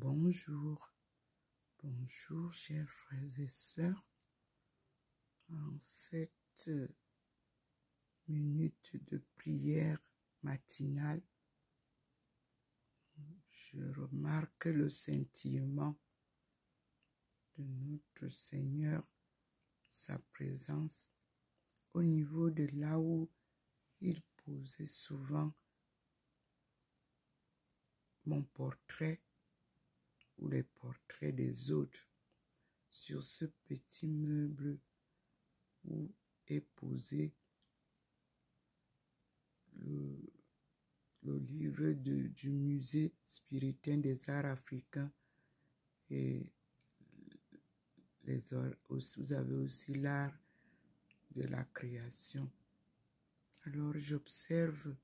Bonjour, bonjour chers frères et sœurs. En cette minute de prière matinale, je remarque le scintillement de notre Seigneur, sa présence au niveau de là où il posait souvent mon portrait ou les portraits des autres sur ce petit meuble où est posé le livre du musée spiritain des arts africains et vous avez aussi l'art de la création. Alors j'observe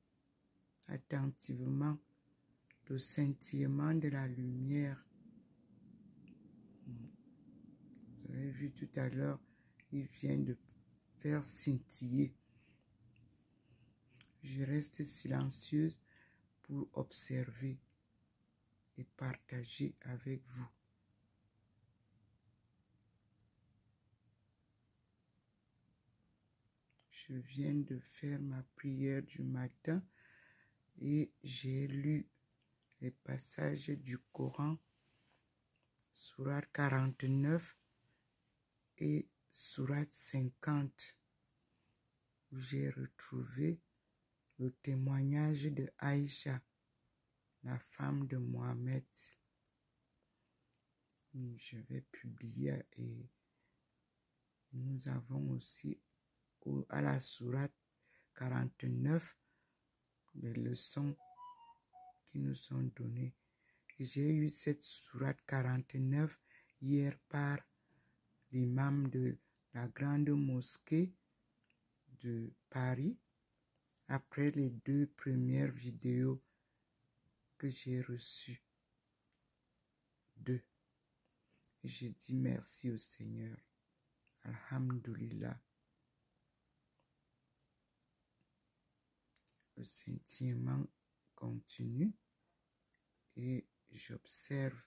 attentivement le scintillement de la lumière. Vous avez vu tout à l'heure, il vient de faire scintiller. Je reste silencieuse pour observer et partager avec vous. Je viens de faire ma prière du matin et j'ai lu les passages du Coran, sourate 49 et sourate 50, où j'ai retrouvé le témoignage de Aïcha, la femme de Mohammed. Je vais publier et nous avons aussi à la sourate 49 des leçons qui nous sont données. J'ai eu cette sourate 49 hier par l'imam de la grande mosquée de Paris après les 2 premières vidéos que j'ai reçues d'eux. Et je dis merci au Seigneur. Alhamdulillah. Le scintillement continue et j'observe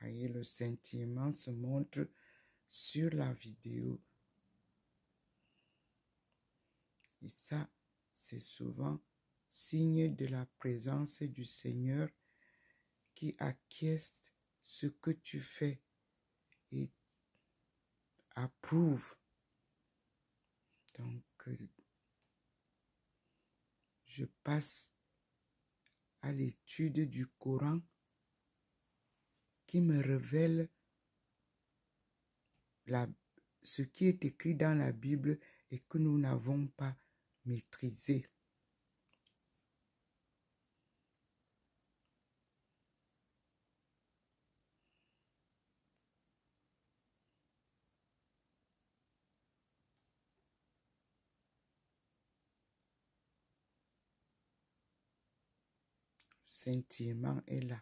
voyez, le scintillement se montre sur la vidéo. Et ça, c'est souvent signe de la présence du Seigneur qui acquiesce ce que tu fais et approuve. Donc, je passe à l'étude du Coran qui me révèle ce qui est écrit dans la Bible et que nous n'avons pas maîtrisé. Scintillement est là.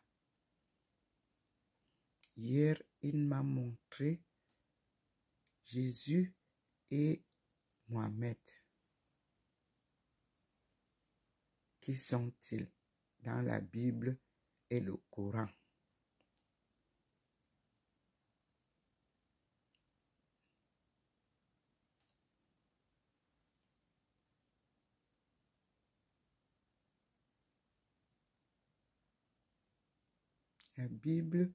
Hier, il m'a montré Jésus et Mohammed. Qui sont-ils dans la Bible et le Coran? La Bible,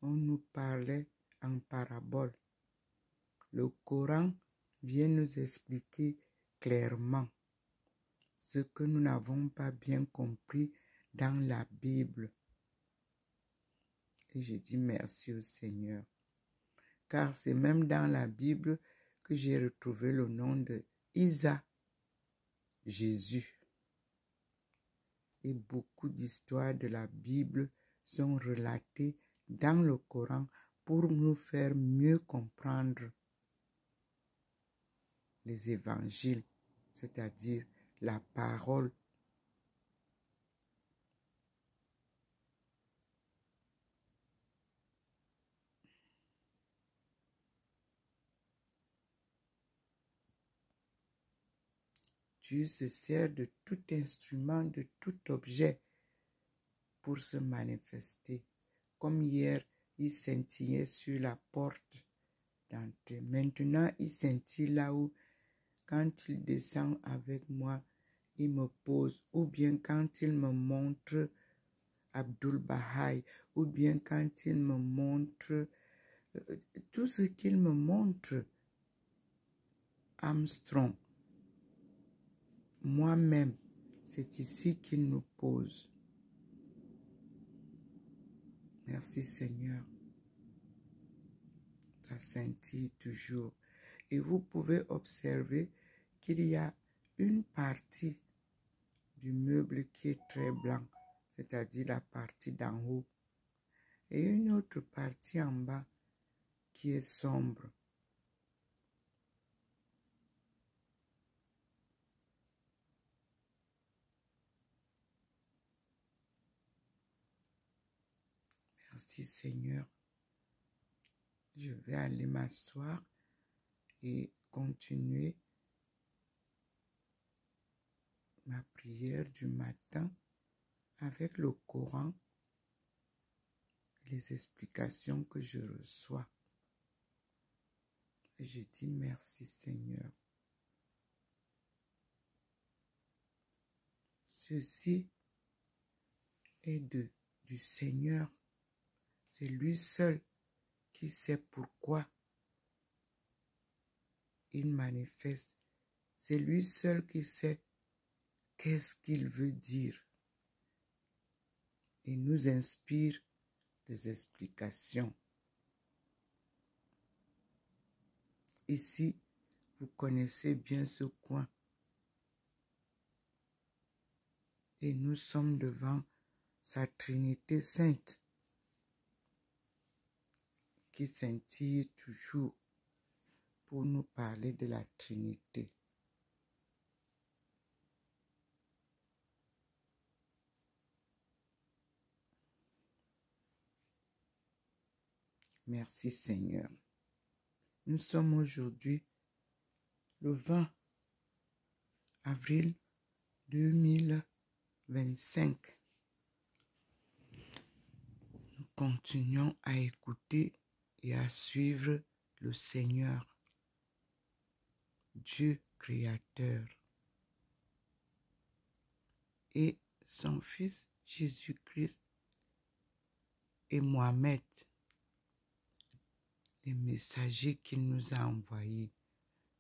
on nous parlait en parabole. Le Coran vient nous expliquer clairement ce que nous n'avons pas bien compris dans la Bible. Et je dis merci au Seigneur. Car c'est même dans la Bible que j'ai retrouvé le nom de Isa, Jésus. Et beaucoup d'histoires de la Bible sont relatées dans le Coran pour nous faire mieux comprendre les évangiles, c'est-à-dire la parole Dieu se sert de tout instrument, de tout objet pour se manifester. Comme hier, il scintillait sur la porte d'entrée. Maintenant, il scintille là où, quand il descend avec moi, il me pose. Ou bien quand il me montre Abdul Baha'i, ou bien quand il me montre tout ce qu'il me montre, Armstrong, moi-même, c'est ici qu'il nous pose. Merci Seigneur. Ça scintille toujours. Et vous pouvez observer qu'il y a une partie du meuble qui est très blanc, c'est-à-dire la partie d'en haut, et une autre partie en bas qui est sombre. Merci Seigneur. Je vais aller m'asseoir et continuer ma prière du matin avec le Coran et les explications que je reçois. Et je dis merci Seigneur. Ceci est du Seigneur. C'est lui seul qui sait pourquoi il manifeste. C'est lui seul qui sait qu'est-ce qu'il veut dire. Il nous inspire des explications. Ici, vous connaissez bien ce coin. Et nous sommes devant sa Trinité sainte qui scintille toujours pour nous parler de la Trinité. Merci Seigneur. Nous sommes aujourd'hui le 20 avril 2025. Nous continuons à écouter et à suivre le Seigneur, Dieu créateur, et son Fils Jésus-Christ et Mohamed, les messagers qu'il nous a envoyés,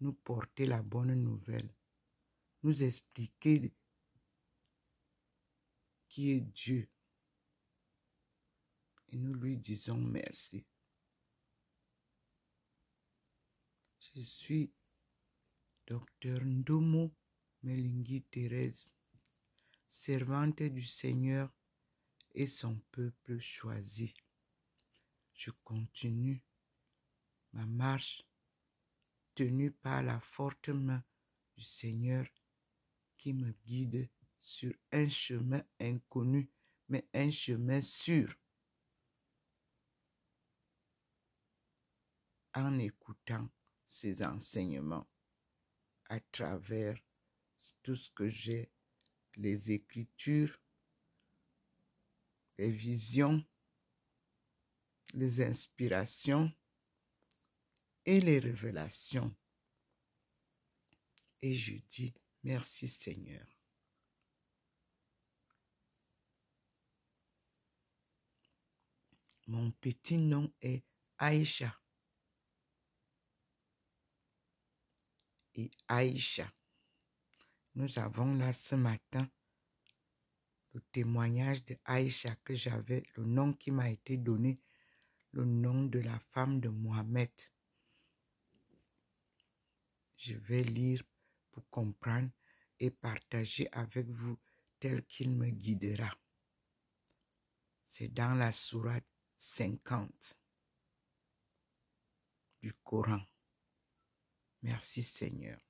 nous porter la bonne nouvelle, nous expliquer qui est Dieu. Et nous lui disons merci. Je suis Docteur Ndomo Melingi Thérèse, servante du Seigneur et son peuple choisi. Je continue ma marche tenue par la forte main du Seigneur qui me guide sur un chemin inconnu, mais un chemin sûr, en écoutant ses enseignements à travers tout ce que j'ai, les Écritures, les visions, les inspirations et les révélations. Et je dis merci Seigneur. Mon petit nom est Aïcha. Et Aïcha, nous avons là ce matin le témoignage de Aïcha que j'avais, le nom qui m'a été donné, le nom de la femme de Mohamed. Je vais lire pour comprendre et partager avec vous tel qu'il me guidera. C'est dans la sourate 50 du Coran. Merci Seigneur.